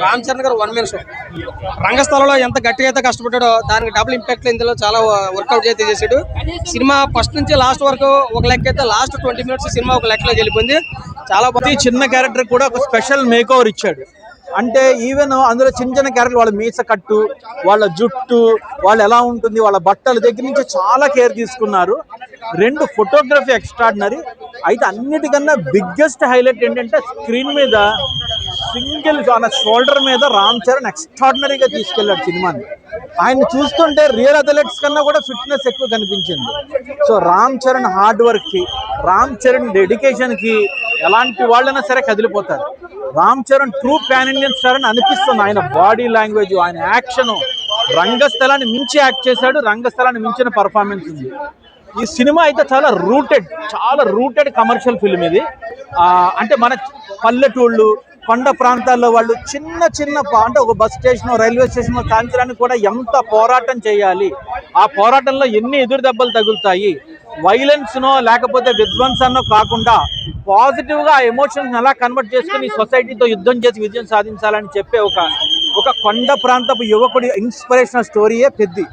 రామ్ చరణ్ గారు one man show. రంగస్థలంలో ఎంత గట్టిగా అయితే కష్టపడ్డాడో దానికి డబుల్ ఇంపాక్ట్ ఇందులో చాలా వర్కౌట్ అయితే చేశాడు. సినిమా ఫస్ట్ నుంచి లాస్ట్ వరకు ఒక లెక్క అయితే లాస్ట్ 20 minutes సినిమా ఒక లెక్కలో వెళ్ళిపోయింది. చాలా చిన్న క్యారెక్టర్ కూడా ఒక స్పెషల్ మేక్ ఓవర్ ఇచ్చాడు. అంటే ఈవెన్ అందులో చిన్న చిన్న క్యారెక్టర్ వాళ్ళ మీస కట్టు, వాళ్ళ జుట్టు, వాళ్ళు ఎలా ఉంటుంది, వాళ్ళ బట్టల దగ్గర నుంచి చాలా కేర్ తీసుకున్నారు. రెండు ఫోటోగ్రఫీ ఎక్స్ట్రాడినరీ. అయితే అన్నిటికన్నా బిగ్గెస్ట్ హైలైట్ ఏంటంటే స్క్రీన్ మీద సింగిల్ మన షోల్డర్ మీద రామ్ చరణ్ ఎక్స్ట్రాడినరీగా తీసుకెళ్లాడు సినిమాని. ఆయన చూస్తుంటే రియల్ అథ్లెట్స్ కన్నా కూడా ఫిట్నెస్ ఎక్కువ కనిపించింది. So Ram Charan hard work కి, రామ్ చరణ్ డెడికేషన్ కి ఎలాంటి వాళ్ళైనా సరే కదిలిపోతారు. Ram Charan true pan Indian star అని అనిపిస్తుంది. ఆయన బాడీ లాంగ్వేజ్, ఆయన యాక్షన్, రంగస్థలాన్ని మించి యాక్ట్ చేశాడు. రంగస్థలాన్ని మించిన పర్ఫార్మెన్స్ ఉంది. ఈ సినిమా అయితే చాలా రూటెడ్ కమర్షియల్ ఫిల్మ్ ఇది. అంటే మన పల్లెటూళ్ళు, కొండ ప్రాంతాల్లో వాళ్ళు చిన్న అంటే ఒక బస్ స్టేషన్, రైల్వే స్టేషన్ కాంచడానికి కూడా ఎంత పోరాటం చేయాలి, ఆ పోరాటంలో ఎన్ని ఎదురు దెబ్బలు తగులుతాయి, వైలెన్స్ నో లేకపోతే విధ్వంసాన్నో కాకుండా పాజిటివ్ గా ఆ ఎమోషన్స్ ఎలా కన్వర్ట్ చేసుకుని సొసైటీతో యుద్ధం చేసి విజయం సాధించాలని చెప్పే ఒక కొండ ప్రాంతపు యువకుడి ఇన్స్పిరేషనల్ స్టోరీయే పెద్ది.